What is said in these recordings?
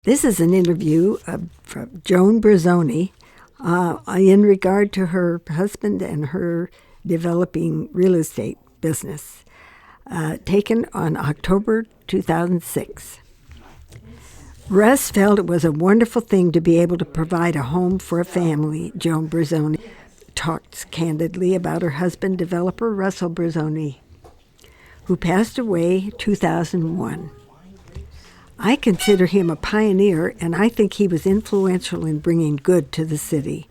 This is an interview from Joan Bruzzone in regard to her husband and her developing real estate business, taken on October 2006. Russ felt it was a wonderful thing to be able to provide a home for a family. Joan Bruzzone talked candidly about her husband, developer Russell Bruzzone, who passed away 2001. I consider him a pioneer, and I think he was influential in bringing good to the city.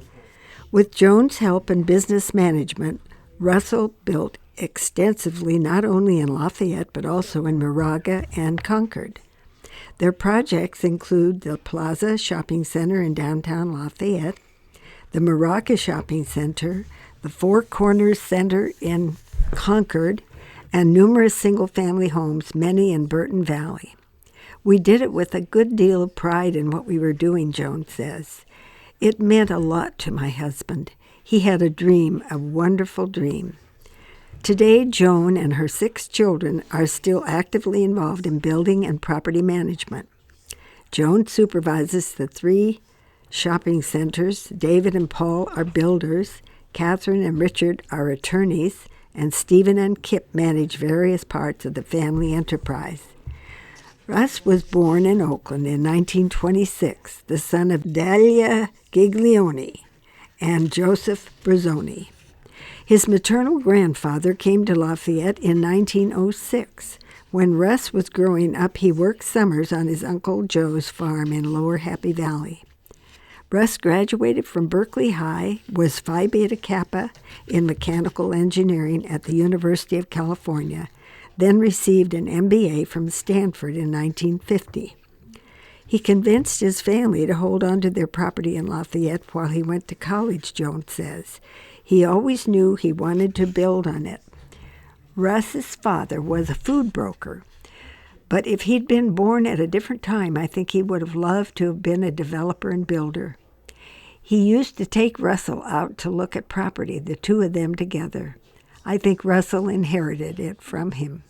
With Joan's help in business management, Russell built extensively not only in Lafayette but also in Moraga and Concord. Their projects include the Plaza Shopping Center in downtown Lafayette, the Moraga Shopping Center, the Four Corners Center in Concord, and numerous single-family homes, many in Burton Valley. We did it with a good deal of pride in what we were doing, Joan says. It meant a lot to my husband. He had a dream, a wonderful dream. Today, Joan and her 6 children are still actively involved in building and property management. Joan supervises the 3 shopping centers. David and Paul are builders. Catherine and Richard are attorneys. And Stephen and Kip manage various parts of the family enterprise. Russ was born in Oakland in 1926, the son of Delia Giglione and Joseph Bruzzone. His maternal grandfather came to Lafayette in 1906. When Russ was growing up, he worked summers on his Uncle Joe's farm in Lower Happy Valley. Russ graduated from Berkeley High, was Phi Beta Kappa in mechanical engineering at the University of California, then received an MBA from Stanford in 1950. He convinced his family to hold on to their property in Lafayette while he went to college, Joan says. He always knew he wanted to build on it. Russ's father was a food broker, but if he'd been born at a different time, I think he would have loved to have been a developer and builder. He used to take Russell out to look at property, the 2 of them together. I think Russell inherited it from him.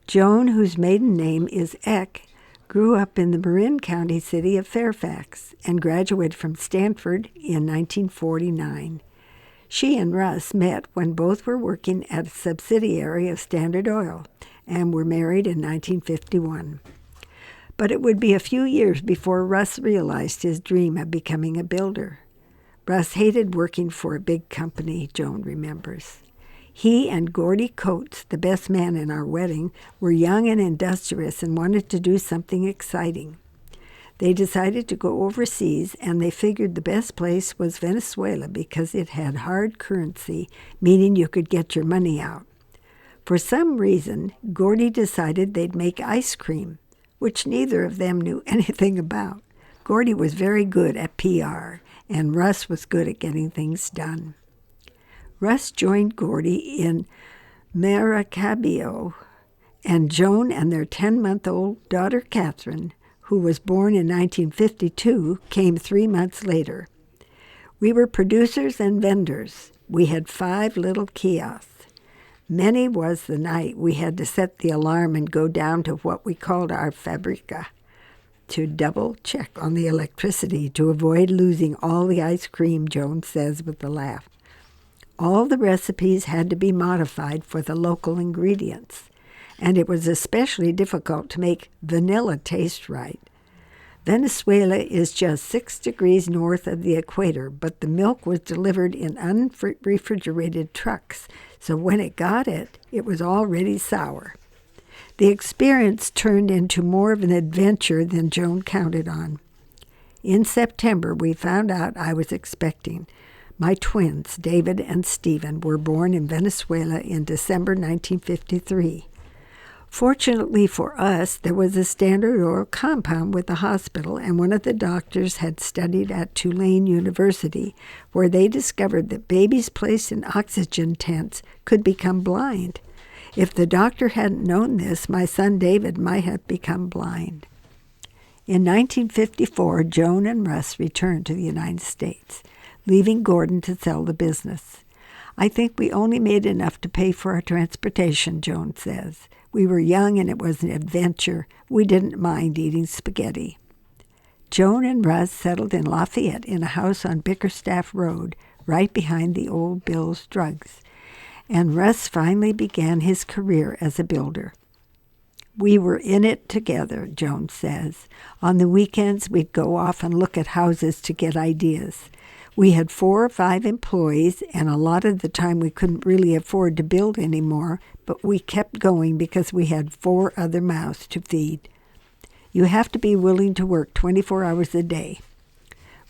Joan, whose maiden name is Eck, grew up in the Marin County city of Fairfax and graduated from Stanford in 1949. She and Russ met when both were working at a subsidiary of Standard Oil and were married in 1951. But it would be a few years before Russ realized his dream of becoming a builder. Russ hated working for a big company, Joan remembers. He and Gordy Coates, the best man in our wedding, were young and industrious and wanted to do something exciting. They decided to go overseas, and they figured the best place was Venezuela because it had hard currency, meaning you could get your money out. For some reason, Gordy decided they'd make ice cream, which neither of them knew anything about. Gordy was very good at PR, and Russ was good at getting things done. Russ joined Gordy in Maracaibo, and Joan and their 10-month-old daughter Catherine, who was born in 1952, came 3 months later. We were producers and vendors. We had 5 little kiosks. Many was the night we had to set the alarm and go down to what we called our fabrica to double check on the electricity to avoid losing all the ice cream, Joan says with a laugh. All the recipes had to be modified for the local ingredients, and it was especially difficult to make vanilla taste right. Venezuela is just 6 degrees north of the equator, but the milk was delivered in unrefrigerated trucks, so when it got it, it was already sour. The experience turned into more of an adventure than Joan counted on. In September, we found out I was expecting. My twins, David and Stephen, were born in Venezuela in December 1953. Fortunately for us, there was a Standard Oil compound with the hospital, and one of the doctors had studied at Tulane University, where they discovered that babies placed in oxygen tents could become blind. If the doctor hadn't known this, my son David might have become blind. In 1954, Joan and Russ returned to the United States, leaving Gordon to sell the business. I think we only made enough to pay for our transportation, Joan says. We were young and it was an adventure. We didn't mind eating spaghetti. Joan and Russ settled in Lafayette in a house on Bickerstaff Road, right behind the old Bill's Drugs. And Russ finally began his career as a builder. We were in it together, Joan says. On the weekends, we'd go off and look at houses to get ideas. We had 4 or 5 employees, and a lot of the time we couldn't really afford to build anymore, but we kept going because we had 4 other mouths to feed. You have to be willing to work 24 hours a day.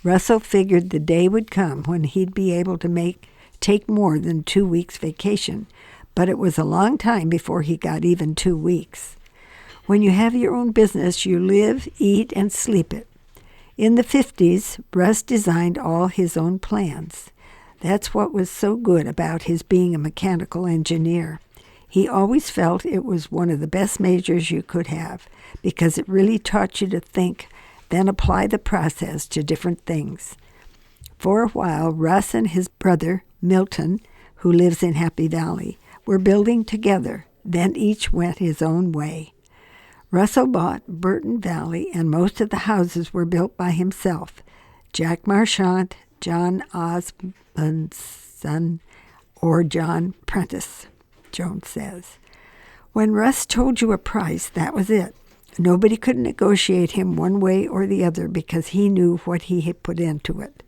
Russell figured the day would come when he'd be able to take more than 2 weeks vacation, but it was a long time before he got even 2 weeks. When you have your own business, you live, eat, and sleep it. In the 50s, Russ designed all his own plans. That's what was so good about his being a mechanical engineer. He always felt it was one of the best majors you could have because it really taught you to think, then apply the process to different things. For a while, Russ and his brother, Milton, who lives in Happy Valley, were building together. Then each went his own way. Russell bought Burton Valley, and most of the houses were built by himself. Jack Marchant, John Osmond's son, or John Prentice, Joan says. When Russ told you a price, that was it. Nobody could negotiate him one way or the other because he knew what he had put into it.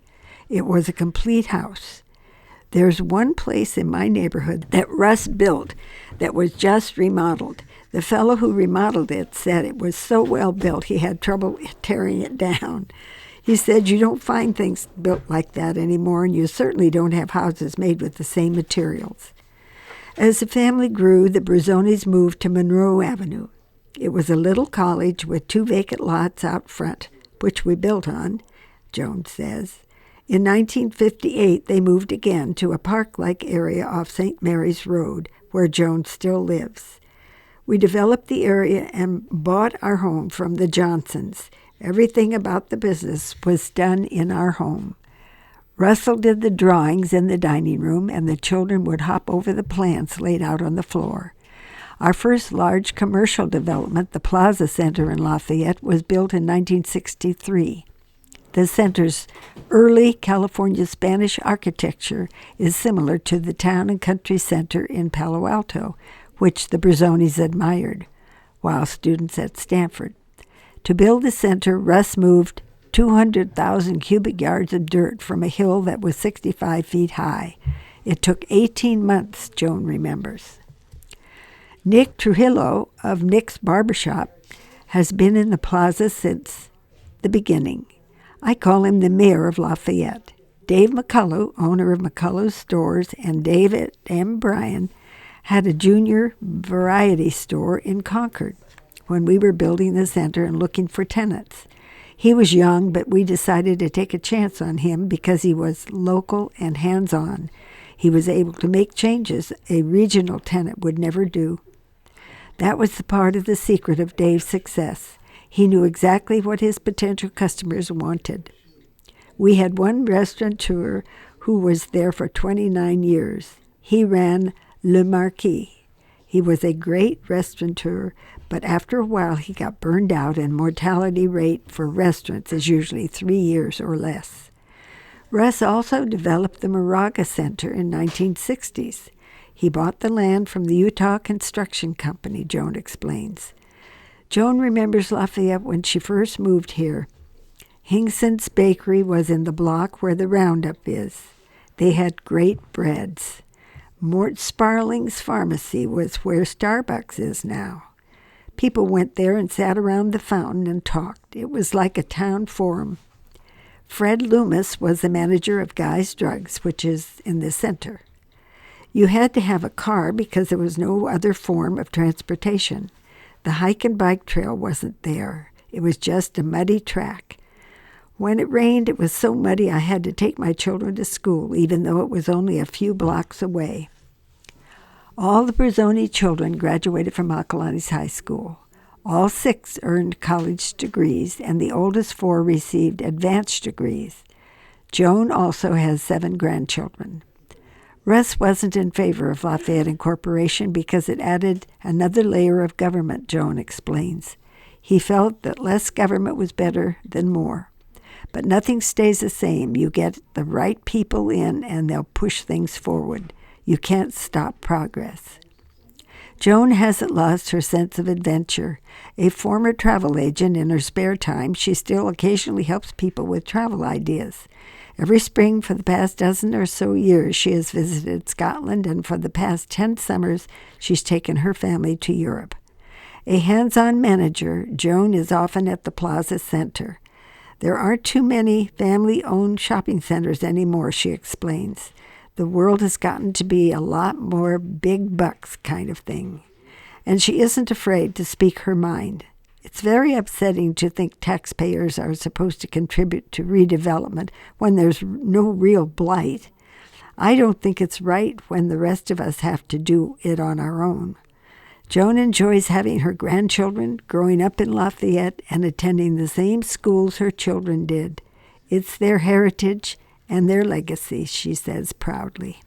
It was a complete house. There's one place in my neighborhood that Russ built that was just remodeled. The fellow who remodeled it said it was so well built he had trouble tearing it down. He said you don't find things built like that anymore, and you certainly don't have houses made with the same materials. As the family grew, the Bruzzones moved to Monroe Avenue. It was a little college with 2 vacant lots out front, which we built on, Joan says. In 1958, they moved again to a park-like area off St. Mary's Road, where Joan still lives. We developed the area and bought our home from the Johnsons. Everything about the business was done in our home. Russell did the drawings in the dining room, and the children would hop over the plants laid out on the floor. Our first large commercial development, the Plaza Center in Lafayette, was built in 1963. The center's early California Spanish architecture is similar to the Town and Country Center in Palo Alto, which the Bruzzones admired, while students at Stanford. To build the center, Russ moved 200,000 cubic yards of dirt from a hill that was 65 feet high. It took 18 months, Joan remembers. Nick Trujillo of Nick's Barbershop has been in the plaza since the beginning. I call him the mayor of Lafayette. Dave McCullough, owner of McCullough's Stores, and David M. Bryan had a junior variety store in Concord when we were building the center and looking for tenants. He was young, but we decided to take a chance on him because he was local and hands-on. He was able to make changes a regional tenant would never do. That was the part of the secret of Dave's success. He knew exactly what his potential customers wanted. We had one restaurateur who was there for 29 years. He ran Le Marquis. He was a great restaurateur, but after a while he got burned out, and mortality rate for restaurants is usually 3 years or less. Russ also developed the Moraga Center in 1960s. He bought the land from the Utah Construction Company, Joan explains. Joan remembers Lafayette when she first moved here. Hingson's Bakery was in the block where the Roundup is. They had great breads. Mort Sparling's Pharmacy was where Starbucks is now. People went there and sat around the fountain and talked. It was like a town forum. Fred Loomis was the manager of Guy's Drugs, which is in the center. You had to have a car because there was no other form of transportation. The hike and bike trail wasn't there. It was just a muddy track. When it rained, it was so muddy I had to take my children to school, even though it was only a few blocks away. All the Bruzzone children graduated from Acalanes High School. All 6 earned college degrees, and the oldest 4 received advanced degrees. Joan also has 7 grandchildren. Russ wasn't in favor of Lafayette Incorporation because it added another layer of government, Joan explains. He felt that less government was better than more. But nothing stays the same. You get the right people in and they'll push things forward. You can't stop progress. Joan hasn't lost her sense of adventure. A former travel agent, in her spare time, she still occasionally helps people with travel ideas. Every spring for the past dozen or so years, she has visited Scotland, and for the past 10 summers, she's taken her family to Europe. A hands-on manager, Joan is often at the Plaza Center. There aren't too many family-owned shopping centers anymore, she explains. The world has gotten to be a lot more big bucks kind of thing. And she isn't afraid to speak her mind. It's very upsetting to think taxpayers are supposed to contribute to redevelopment when there's no real blight. I don't think it's right when the rest of us have to do it on our own. Joan enjoys having her grandchildren growing up in Lafayette and attending the same schools her children did. It's their heritage and their legacy, she says proudly.